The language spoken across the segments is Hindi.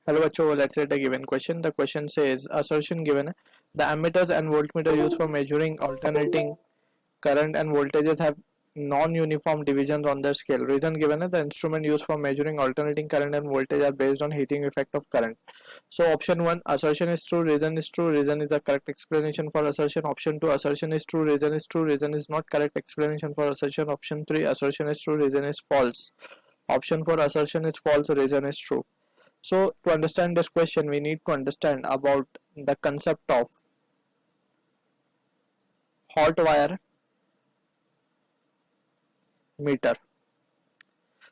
Hello बच्चों, let's read a given question. The question says assertion given है the ammeters and voltmeter used for measuring alternating current and voltages have non-uniform divisions on their scale. Reason given है the instrument used for measuring alternating current and voltage are based on heating effect of current. So option 1 assertion is true, reason is true, reason is the correct explanation for assertion. Option 2 assertion is true, reason is true, reason is not correct explanation for assertion. Option 3 assertion is true, reason is false. Option 4 assertion is false, reason is true. So to understand this question, we need to understand about the concept of hot wire meter.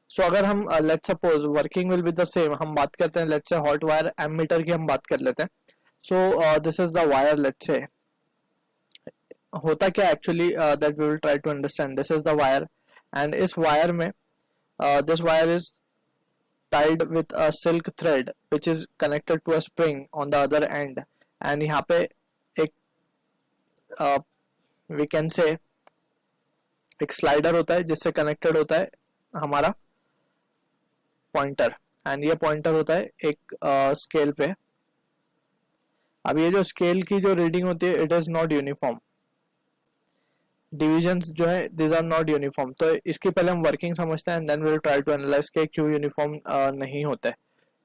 So अगर हम let's suppose working will be the same, हम बात करते हैं let's say hot wire ammeter की हम बात कर लेते हैं. So this is the wire, let's say. होता क्या actually that we will try to understand. This is the wire and इस wire में this wire is tied with a silk thread which is connected to a spring on the other end and यहाँ पे एक we can say एक स्लाइडर होता है जिससे कनेक्टेड होता है हमारा पॉइंटर एंड ये पॉइंटर होता है एक स्केल पे. अब ये जो स्केल की जो रीडिंग होती है it is not uniform, divisions जो है दिस आर नॉट यूनिफॉर्म. तो इसकी पहले हम वर्किंग समझते हैं and then we will try to analyse के क्यों यूनिफॉर्म नहीं होता है.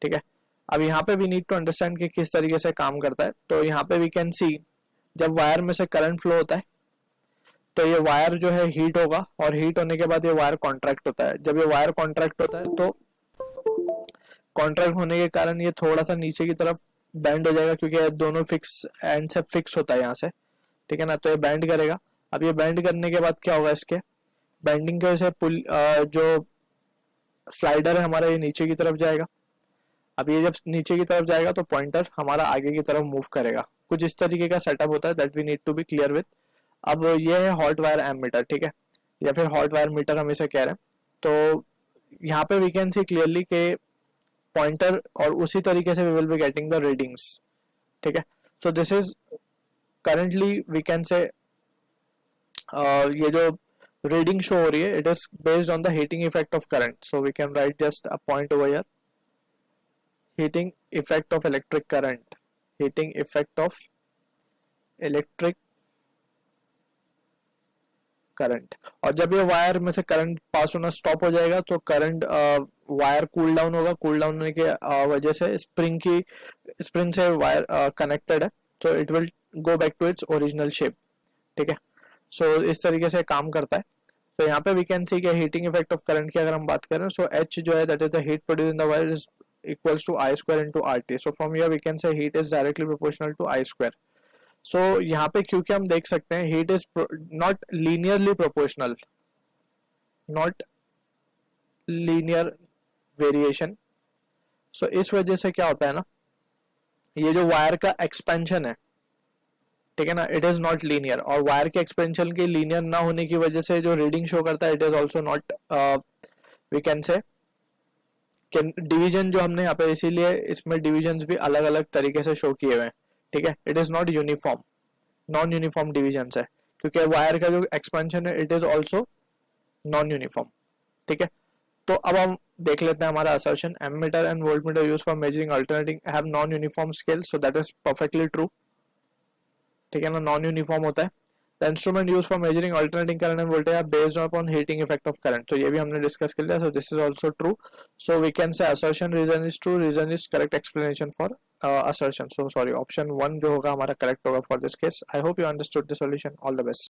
ठीक है, अब यहाँ पे वी नीड टू अंडरस्टैंड कि किस तरीके से काम करता है. तो यहाँ पे वी कैन सी जब वायर में से करंट फ्लो होता है तो ये वायर जो है हीट होगा और हीट होने के बाद ये वायर कॉन्ट्रैक्ट होता है. जब ये वायर कॉन्ट्रैक्ट होता है तो कॉन्ट्रैक्ट होने के कारण ये थोड़ा सा नीचे की तरफ बैंड हो जाएगा क्योंकि दोनों फिक्स एंड से फिक्स होता है यहाँ से. ठीक है ना, तो ये बैंड करेगा. अब ये बैंड करने के बाद क्या होगा, इसके बैंडिंग की वजह से पुल जो स्लाइडर है हमारा ये नीचे की तरफ जाएगा. अब ये जब नीचे की तरफ जाएगा तो पॉइंटर हमारा आगे की तरफ मूव करेगा. कुछ इस तरीके का सेटअप होता है that we need to be clear with. अब ये है हॉट वायर एमीटर, ठीक है, या फिर हॉट वायर मीटर हम इसे कह रहे हैं. तो यहाँ पे वी कैन सी क्लियरली के पॉइंटर और उसी तरीके से we will be getting the readings. ठीक है, so this is currently we can say ये जो रीडिंग शो हो रही है it is based on the heating effect of current. So we can write just a point over here, heating effect of electric current, heating effect of electric current. और जब ये वायर में से करंट पास होना स्टॉप हो जाएगा तो करंट वायर कूल डाउन होगा. कूल डाउन होने के वजह से स्प्रिंग से वायर कनेक्टेड है तो it will go back to its original shape. ठीक है, सो इस तरीके से काम करता है. तो यहाँ पे वी कैन सी कि हीटिंग इफेक्ट ऑफ करंट की अगर हम बात करें सो H जो है that is the heat produced in the wire is equals to I square into RT. So from here we can say heat is directly proportional to I square. So यहाँ पे क्योंकि हम देख सकते हैं heat is not linearly proportional, not linear variation. So इस वजह से क्या होता है ना, ये जो वायर का एक्सपेंशन है, ठीक है ना, इट इज नॉट लीनियर. और वायर के एक्सपेंशन के लीनियर ना होने की वजह से जो रीडिंग शो करता है it is also not we can say division जो हमने यहाँ पे, इसीलिए इसमें डिविजन्स भी अलग अलग तरीके से शो किए हुए हैं. ठीक है, it is not uniform, non uniform division है क्योंकि वायर का जो एक्सपेंशन है it is also non uniform. ठीक है, तो अब हम देख लेते हैं हमारा assertion. Ammeter and voltmeter used for measuring alternating have non uniform scale. So that is perfectly true. ठीक है ना, नॉन यूनिफॉर्म होता है. The instrument used for measuring alternating current and voltage are based upon heating effect of current. तो ये भी हमने डिस्कस कर लिया. So this is also true. So we can say assertion reason is true, reason is correct explanation for assertion. So sorry, option 1 जो होगा हमारा करेक्ट होगा for this case. I hope you understood the solution. All the best.